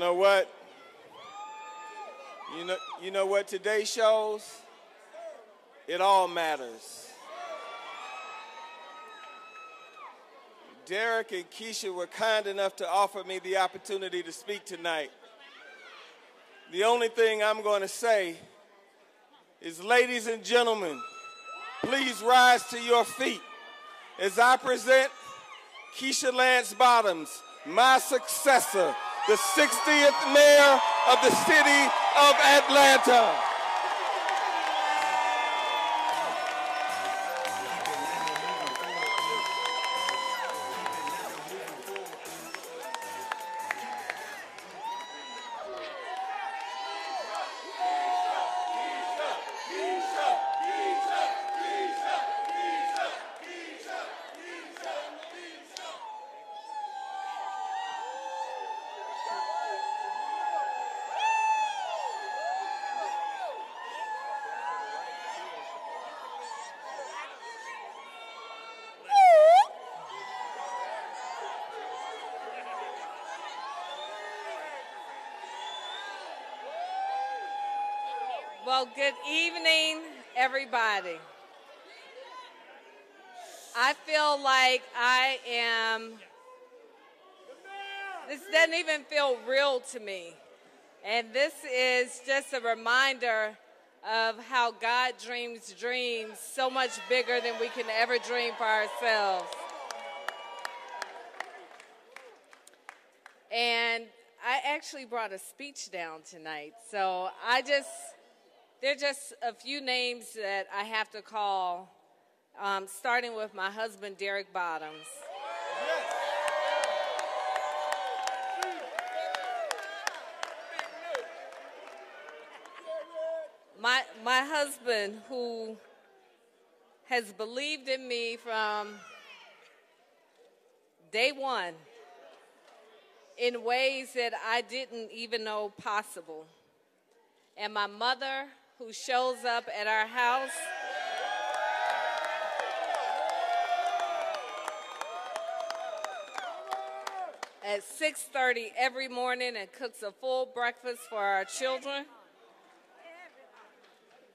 know what? You know what today shows? It all matters. Derek and Keisha were kind enough to offer me the opportunity to speak tonight. The only thing I'm going to say is, ladies and gentlemen, please rise to your feet as I present Keisha Lance Bottoms, my successor, the 60th mayor of the city of Atlanta. Well, good evening, everybody. I feel like this doesn't even feel real to me. And this is just a reminder of how God dreams dreams so much bigger than we can ever dream for ourselves. And I actually brought a speech down tonight, so there are just a few names that I have to call, starting with my husband, Derek Bottoms. My husband, who has believed in me from day one in ways that I didn't even know possible. And my mother, who shows up at our house at 6:30 every morning and cooks a full breakfast for our children.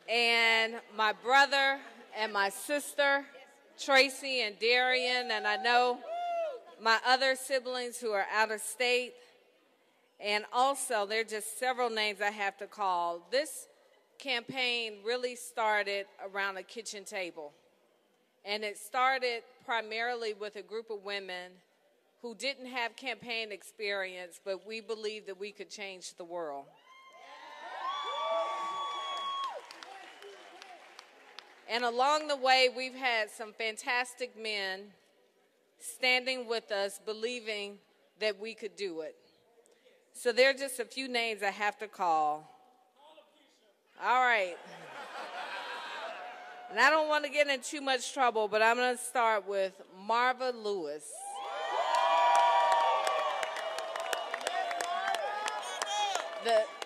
And my brother and my sister, Tracy and Darian, and I know my other siblings who are out of state. And also, there are just several names I have to call. This campaign really started around a kitchen table. And it started primarily with a group of women who didn't have campaign experience, but we believed that we could change the world. And along the way, we've had some fantastic men standing with us, believing that we could do it. So there are just a few names I have to call. All right. And I don't want to get in too much trouble, but I'm going to start with Marva Lewis.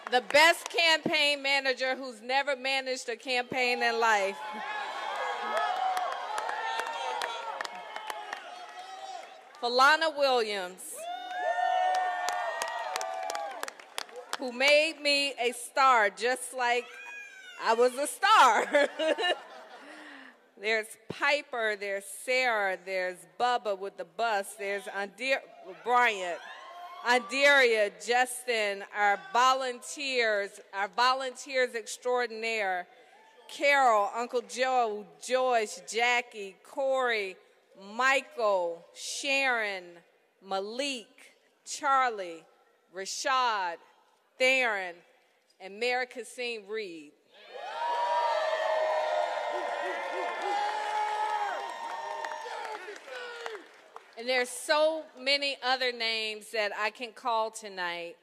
The best campaign manager who's never managed a campaign in life. Falana Williams, who made me a star just like I was a star. There's Piper, there's Sarah, there's Bubba with the bus, there's Bryant, Anderia, Justin, our volunteers extraordinaire, Carol, Uncle Joe, Joyce, Jackie, Corey, Michael, Sharon, Malik, Charlie, Rashad, Theron, and Mary Cassine Reed. And there's so many other names that I can call tonight,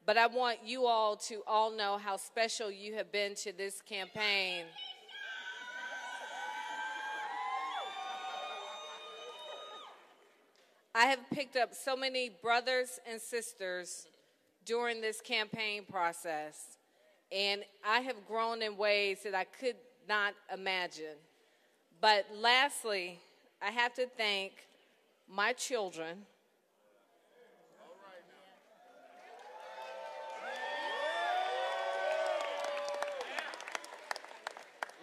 but I want you all to all know how special you have been to this campaign. I have picked up so many brothers and sisters during this campaign process, and I have grown in ways that I could not imagine. But lastly, I have to thank my children,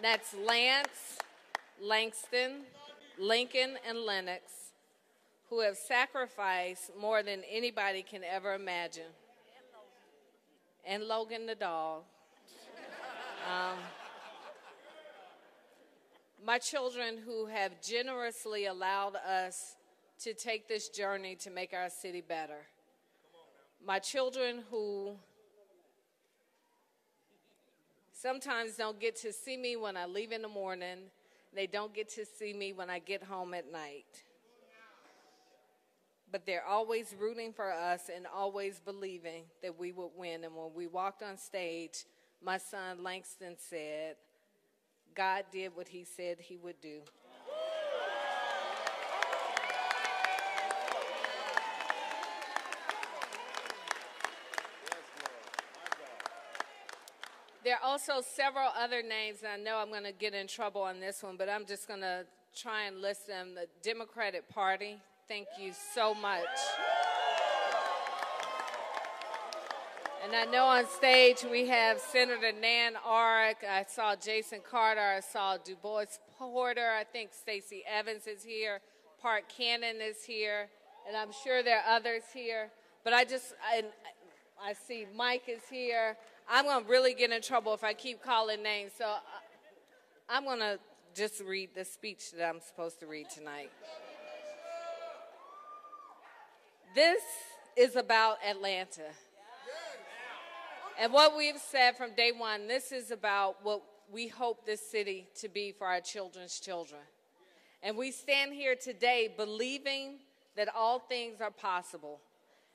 That's Lance, Langston, Lincoln, and Lennox, who have sacrificed more than anybody can ever imagine. And Logan the dog. My children who have generously allowed us to take this journey to make our city better. My children who sometimes don't get to see me when I leave in the morning. They don't get to see me when I get home at night. But they're always rooting for us and always believing that we would win. And when we walked on stage, my son Langston said, God did what he said he would do. There are also several other names, and I know I'm going to get in trouble on this one, but I'm just going to try and list them. The Democratic Party, thank you so much. And I know on stage we have Senator Nan Arick. I saw Jason Carter. I saw Du Bois Porter. I think Stacey Evans is here. Park Cannon is here. And I'm sure there are others here. But I see Mike is here. I'm going to really get in trouble if I keep calling names. So I'm going to just read the speech that I'm supposed to read tonight. This is about Atlanta. And what we've said from day one, this is about what we hope this city to be for our children's children. And we stand here today believing that all things are possible.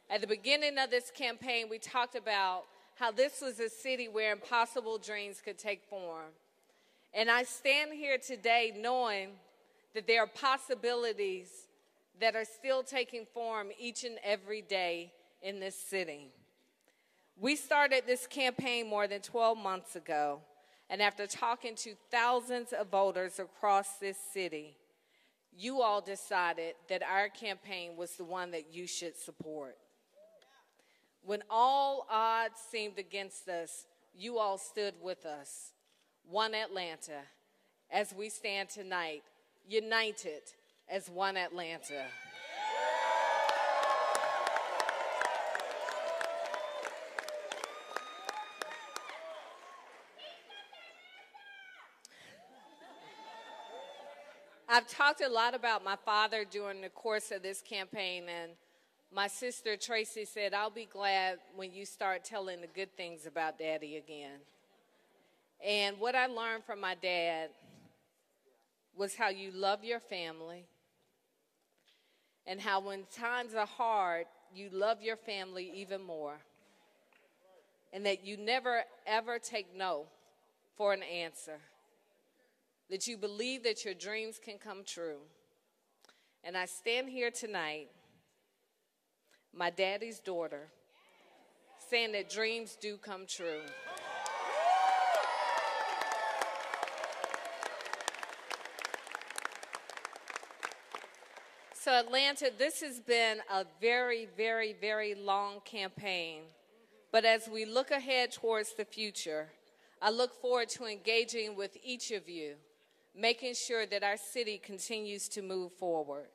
At the beginning of this campaign, we talked about how this was a city where impossible dreams could take form. And I stand here today knowing that there are possibilities that are still taking form each and every day in this city. We started this campaign more than 12 months ago, and after talking to thousands of voters across this city, you all decided that our campaign was the one that you should support. When all odds seemed against us, you all stood with us, one Atlanta, as we stand tonight, united as one Atlanta. I've talked a lot about my father during the course of this campaign, and my sister Tracy said, I'll be glad when you start telling the good things about Daddy again. And what I learned from my dad was how you love your family and how when times are hard, you love your family even more. And that you never, ever take no for an answer. That you believe that your dreams can come true. And I stand here tonight, my daddy's daughter, saying that dreams do come true. So Atlanta, this has been a very, very, very long campaign. But as we look ahead towards the future, I look forward to engaging with each of you, making sure that our city continues to move forward.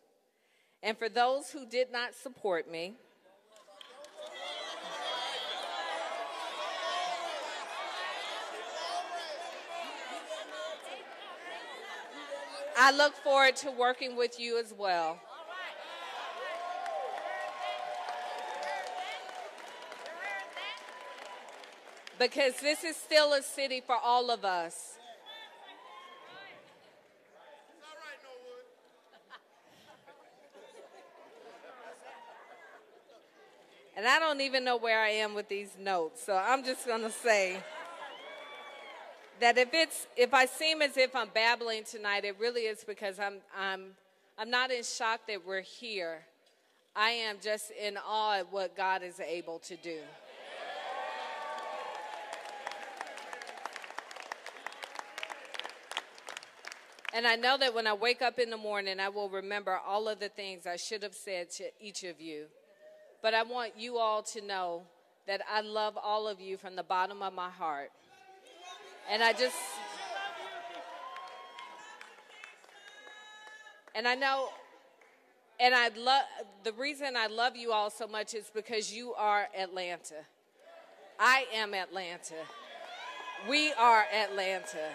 And for those who did not support me, I look forward to working with you as well. Because this is still a city for all of us. And I don't even know where I am with these notes, so I'm just going to say that if I seem as if I'm babbling tonight, it really is because I'm not in shock that we're here. I am just in awe at what God is able to do. And I know that when I wake up in the morning, I will remember all of the things I should have said to each of you. But I want you all to know that I love all of you from the bottom of my heart. And I just And I know, and the reason I love you all so much is because you are Atlanta. I am Atlanta. We are Atlanta.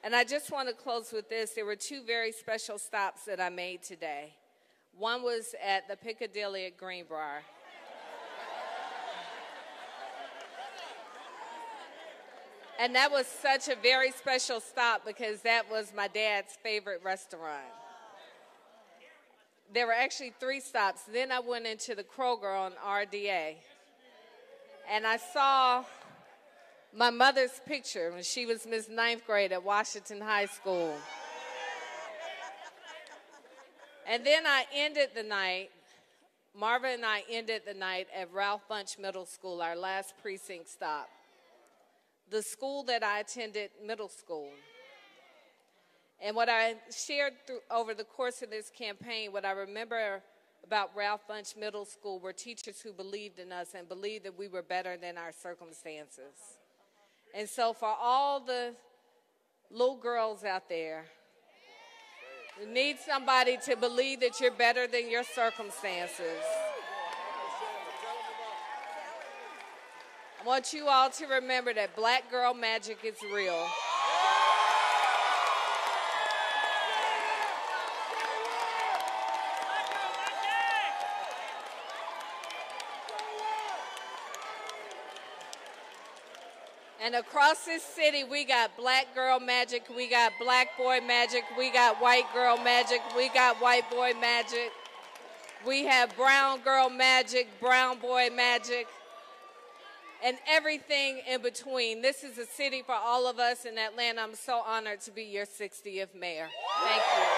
And I just want to close with this. There were two very special stops that I made today. One was at the Piccadilly at Greenbrier. And that was such a very special stop because that was my dad's favorite restaurant. There were actually 3 stops. Then I went into the Kroger on RDA. And I saw my mother's picture when she was Miss 9th grade at Washington High School. And then I ended the night, Marva and I ended the night at Ralph Bunche Middle School, our last precinct stop. The school that I attended middle school. And what I shared over the course of this campaign, what I remember about Ralph Bunche Middle School were teachers who believed in us and believed that we were better than our circumstances. And so for all the little girls out there who need somebody to believe that you're better than your circumstances, I want you all to remember that black girl magic is real. And across this city, we got black girl magic, we got black boy magic, we got white girl magic, we got white boy magic. We have brown girl magic, brown boy magic, and everything in between. This is a city for all of us in Atlanta. I'm so honored to be your 60th mayor. Thank you.